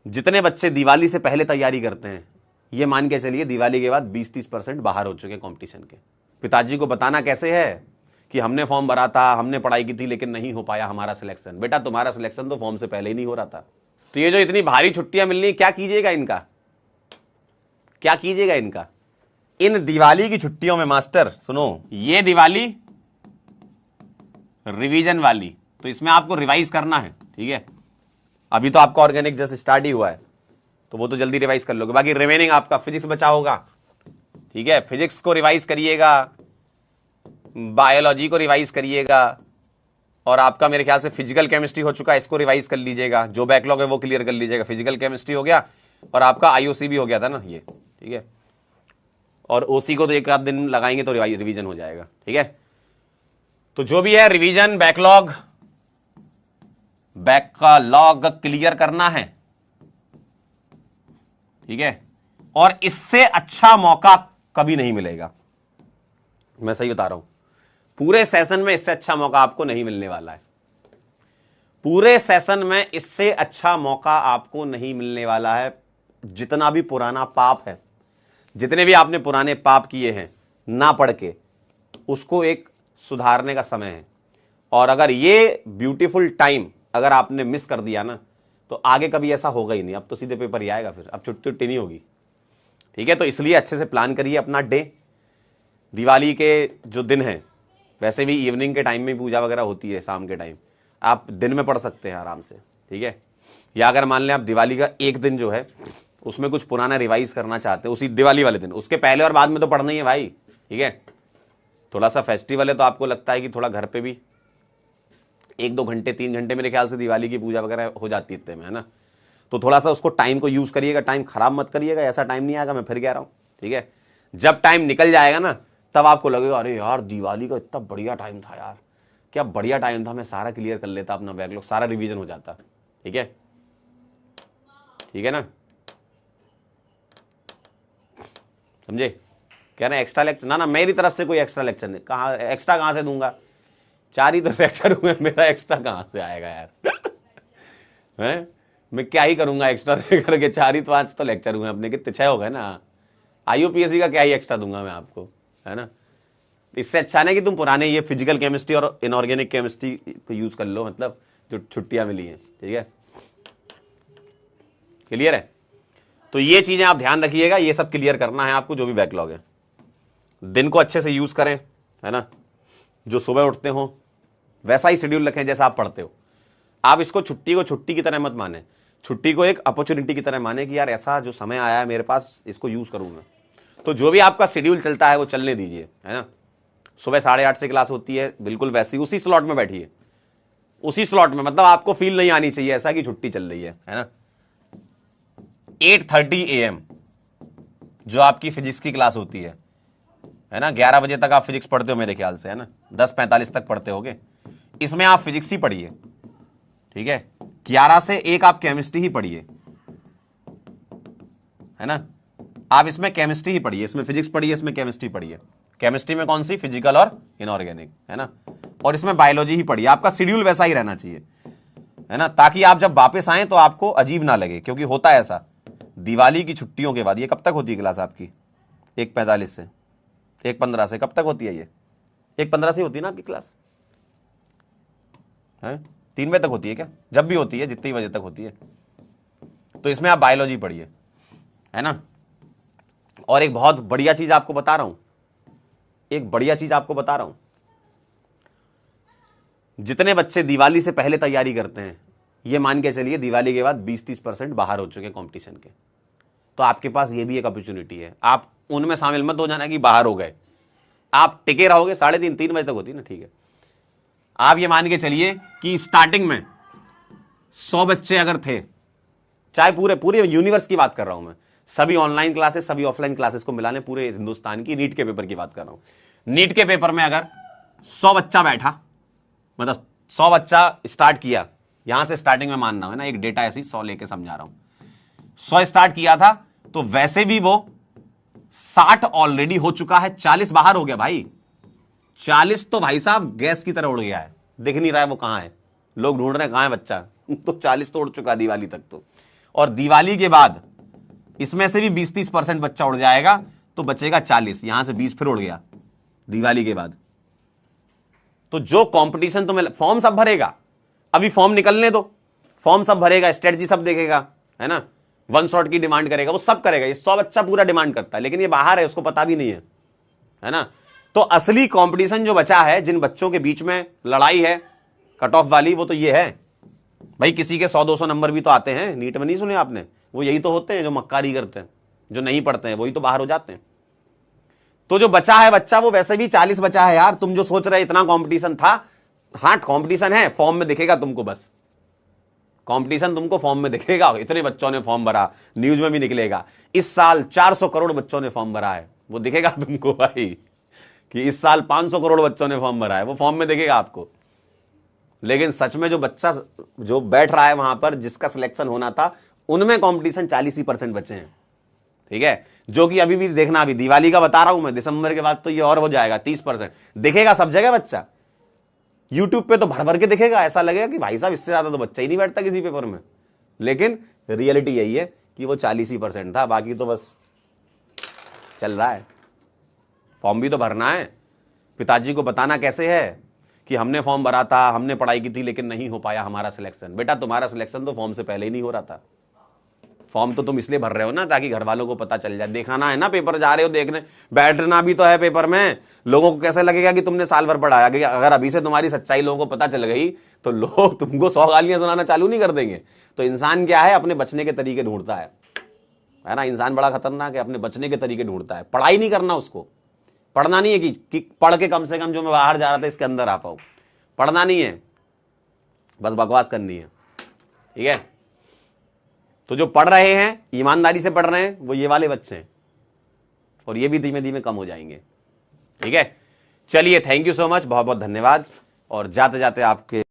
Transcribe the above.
जितने बच्चे दिवाली से पहले तैयारी करते हैं, ये मान के चलिए दिवाली के बाद 20-30% बाहर हो चुके कंपटीशन के। पिताजी को बताना कैसे है कि हमने फॉर्म भरा था, हमने पढ़ाई की थी, लेकिन नहीं हो पाया हमारा सिलेक्शन। बेटा तुम्हारा सिलेक्शन तो फॉर्म से पहले ही नहीं हो रहा था। तो ये जो इतनी भारी छुट्टियां मिलनी, क्या कीजिएगा इनका, क्या कीजिएगा इनका? इन दिवाली की छुट्टियों में मास्टर सुनो, ये दिवाली रिवीजन वाली, तो इसमें आपको रिवाइज करना है, ठीक है। अभी तो आपका ऑर्गेनिक जस्ट स्टार्ट ही हुआ है, तो वो तो जल्दी रिवाइज कर लोगे। बाकी रिमेनिंग आपका फिजिक्स बचा होगा, ठीक है, फिजिक्स को रिवाइज करिएगा, बायोलॉजी को रिवाइज करिएगा, और आपका मेरे ख्याल से फिजिकल केमिस्ट्री हो चुका है, इसको रिवाइज कर लीजिएगा। जो बैकलॉग है वो क्लियर कर लीजिएगा। फिजिकल केमिस्ट्री हो गया, और आपका आईओसी भी हो गया था ना ये, ठीक है। और ओसी को तो एक आध दिन लगाएंगे तो रिवीजन हो जाएगा, ठीक है। तो जो भी है रिवीजन, बैकलॉग क्लियर करना है, ठीक है। और इससे अच्छा मौका कभी नहीं मिलेगा, मैं सही बता रहा हूं। पूरे सेशन में इससे अच्छा मौका आपको नहीं मिलने वाला है। पूरे सेशन में इससे अच्छा मौका आपको नहीं मिलने वाला है। जितना भी पुराना पाप है, जितने भी आपने पुराने पाप किए हैं ना पढ़ के, उसको एक सुधारने का समय है। और अगर ये ब्यूटीफुल टाइम अगर आपने मिस कर दिया ना, तो आगे कभी ऐसा होगा ही नहीं। अब तो सीधे पेपर ही आएगा, फिर अब छुट्टी उट्टी नहीं होगी, ठीक है। तो इसलिए अच्छे से प्लान करिए अपना डे। दिवाली के जो दिन हैं, वैसे भी इवनिंग के टाइम में पूजा वगैरह होती है, शाम के टाइम आप दिन में पढ़ सकते हैं आराम से, ठीक है। या अगर मान लें आप दिवाली का एक दिन जो है उसमें कुछ पुराना रिवाइज करना चाहते हैं उसी दिवाली वाले दिन, उसके पहले और बाद में तो पढ़ना ही है भाई, ठीक है। थोड़ा सा फेस्टिवल है तो आपको लगता है कि थोड़ा घर पे भी 1-2 घंटे 3 घंटे मेरे ख्याल से दिवाली की पूजा वगैरह हो जाती है इतने में, है ना। तो थोड़ा सा उसको टाइम को यूज करिएगा, टाइम खराब मत करिएगा। ऐसा टाइम नहीं आएगा, मैं फिर कह रहा हूँ, ठीक है। जब टाइम निकल जाएगा ना, तब आपको लगेगा अरे यार दिवाली का इतना बढ़िया टाइम था यार, क्या बढ़िया टाइम था, मैं सारा क्लियर कर लेता, अपना बैकलॉग सारा रिवीजन हो जाता, ठीक है, ठीक है ना, समझे। कह रहे एक्स्ट्रा लेक्चर ना, मेरी तरफ से कोई एक्स्ट्रा लेक्चर नहीं। कहाँ एक्स्ट्रा, कहाँ से दूंगा? 4 ही तो लेक्चर हुए, मेरा एक्स्ट्रा कहाँ से आएगा यार? हैं, मैं क्या ही करूंगा एक्स्ट्रा करके? 4 ही तो, 5 तो लेक्चर हुए अपने, कितने 6 हो गए ना। आईयूपीएससी का क्या ही एक्स्ट्रा दूंगा मैं आपको, है ना। इससे अच्छा नहीं कि तुम पुराने ये फिजिकल केमिस्ट्री और इनऑर्गेनिक केमिस्ट्री को यूज कर लो, मतलब जो छुट्टियां मिली हैं, ठीक है, क्लियर है। तो ये चीजें आप ध्यान रखिएगा, ये सब क्लियर करना है आपको। जो भी बैकलॉग है, दिन को अच्छे से यूज करें, है ना। जो सुबह उठते हो वैसा ही शेड्यूल रखें जैसा आप पढ़ते हो। आप इसको छुट्टी को छुट्टी की तरह मत माने, छुट्टी को एक अपॉर्चुनिटी की तरह माने कि यार ऐसा जो समय आया है मेरे पास, इसको यूज करूंगा। तो जो भी आपका शेड्यूल चलता है वो चलने दीजिए, है ना। सुबह 8:30 से क्लास होती है, बिल्कुल वैसी उसी स्लॉट में बैठिए, उसी स्लॉट में, मतलब आपको फील नहीं आनी चाहिए ऐसा कि छुट्टी चल रही है ना। 8:30 AM जो आपकी फिजिक्स की क्लास होती है ना। 11 बजे तक आप फिजिक्स पढ़ते हो मेरे ख्याल से, है ना, 10:45 तक पढ़ते होगे। इसमें आप फिजिक्स ही पढ़िए, ठीक है। 11 से 1 आप केमिस्ट्री ही पढ़िए, है ना। आप इसमें केमिस्ट्री ही पढ़िए, इसमें फिजिक्स पढ़िए, इसमें केमिस्ट्री पढ़िए। केमिस्ट्री में कौन सी? फिजिकल और इनऑर्गेनिक, है ना। और इसमें बायोलॉजी ही पढ़िए। आपका शेड्यूल वैसा ही रहना चाहिए, है ना, ताकि आप जब वापस आए तो आपको अजीब ना लगे। क्योंकि होता है ऐसा, दिवाली की छुट्टियों के बाद, ये कब तक होती है क्लास आपकी? 1:45 से 1:15 से कब तक होती है ये? 1:15 से होती है ना आपकी क्लास, है 3 बजे तक होती है क्या? जब भी होती है, जितनी बजे तक होती है। तो इसमें आप बायोलॉजी पढ़िए, है ना। और एक बहुत बढ़िया चीज आपको बता रहा हूं, एक बढ़िया चीज आपको बता रहा हूं। जितने बच्चे दिवाली से पहले तैयारी करते हैं, ये मान के चलिए दिवाली के बाद 20-30% बाहर हो चुके हैं कंपटीशन के। तो आपके पास ये भी एक अपॉर्चुनिटी है। आप उनमें शामिल मत हो जाना कि बाहर हो गए, आप टिके रहोगे। 3:30-3 बजे तक होती है ना, ठीक है। आप ये मान के चलिए कि स्टार्टिंग में 100 बच्चे अगर थे, चाहे पूरे यूनिवर्स की बात कर रहा हूं मैं, सभी ऑनलाइन क्लासेस सभी ऑफलाइन क्लासेस को मिलाने, पूरे हिंदुस्तान की नीट के पेपर की बात कर रहा हूं। नीट के पेपर में अगर 100 बच्चा बैठा, मतलब 100 बच्चा स्टार्ट किया, यहां से स्टार्टिंग में मानना है ना, एक डेटा ऐसी 100 लेके समझा रहा हूं। 100 स्टार्ट किया था, तो वैसे भी वो 60 ऑलरेडी हो चुका है, 40 बाहर हो गया भाई। 40 तो भाई साहब गैस की तरह उड़ गया है, दिख नहीं रहा है वो कहां है, लोग ढूंढ रहे हैं कहां है बच्चा। तो 40 तो उड़ चुका दिवाली तक तो। और दिवाली के बाद इसमें से भी 20-30% बच्चा उड़ जाएगा, तो बचेगा 40, यहां से 20 फिर उड़ गया दिवाली के बाद। तो जो कंपटीशन तुम्हें, फॉर्म सब भरेगा, अभी फॉर्म निकलने दो, फॉर्म सब भरेगा, स्ट्रेटजी सब देखेगा, है ना, वन शॉट की डिमांड करेगा, वो सब करेगा। ये 100 बच्चा पूरा डिमांड करता है, लेकिन ये बाहर है, उसको पता भी नहीं है ना। तो असली कंपटीशन जो बचा है, जिन बच्चों के बीच में लड़ाई है कट ऑफ वाली, वो तो ये है भाई। किसी के 100-200 नंबर भी तो आते हैं, नीट में नहीं सुने आपने, वो यही तो होते हैं जो मक्कारी करते हैं, जो नहीं पढ़ते हैं वही तो बाहर हो जाते हैं। तो जो बचा है बच्चा, वो वैसे भी 40 बचा है यार। तुम जो सोच रहे इतना कंपटीशन था, हाँ कंपटीशन है, फॉर्म में दिखेगा तुमको, बस कंपटीशन तुमको फॉर्म में दिखेगा। इतने बच्चों ने फॉर्म भरा, न्यूज में भी निकलेगा, इस साल 400 करोड़ बच्चों ने फॉर्म भरा है, वो दिखेगा तुमको भाई, कि इस साल 500 करोड़ बच्चों ने फॉर्म भरा है, वो फॉर्म में दिखेगा आपको। लेकिन सच में जो बच्चा जो बैठ रहा है वहां पर, जिसका सिलेक्शन होना था, उनमें कंपटीशन 40% बचे हैं, ठीक है। जो कि अभी भी देखना, अभी दिवाली का बता रहा हूं मैं, दिसंबर के बाद तो ये और हो जाएगा, 30% दिखेगा सब जगह बच्चा। यूट्यूब पे तो भर भर के दिखेगा, ऐसा लगेगा कि भाई साहब इससे ज्यादा तो बच्चा ही नहीं बैठता किसी पेपर में। लेकिन रियलिटी यही है कि वो 40% था, बाकी तो बस चल रहा है। फॉर्म भी तो भरना है, पिताजी को बताना कैसे है कि हमने फॉर्म भरा था, हमने पढ़ाई की थी, लेकिन नहीं हो पाया हमारा सिलेक्शन। बेटा तुम्हारा सिलेक्शन तो फॉर्म से पहले ही नहीं हो रहा था। फॉर्म तो तुम इसलिए भर रहे हो ना, ताकि घर वालों को पता चल जाए, दिखाना है ना, पेपर जा रहे हो देखने, बैठना भी तो है पेपर में। लोगों को कैसे लगेगा कि तुमने साल भर पढ़ाया, कि अगर अभी से तुम्हारी सच्चाई लोगों को पता चल गई तो लोग तुमको 100 गालियां सुनाना चालू नहीं कर देंगे। तो इंसान क्या है, अपने बचने के तरीके ढूंढता है ना। इंसान बड़ा खतरनाक है, अपने बचने के तरीके ढूंढता है। पढ़ाई नहीं करना, उसको पढ़ना नहीं है कि पढ़ के कम से कम जो मैं बाहर जा रहा था इसके अंदर आ पाऊं, पढ़ना नहीं है, बस बकवास करनी है, ठीक है। तो जो पढ़ रहे हैं, ईमानदारी से पढ़ रहे हैं, वो ये वाले बच्चे हैं, और ये भी धीमे धीमे कम हो जाएंगे, ठीक है। चलिए, थैंक यू सो मच, बहुत बहुत धन्यवाद। और जाते जाते आपके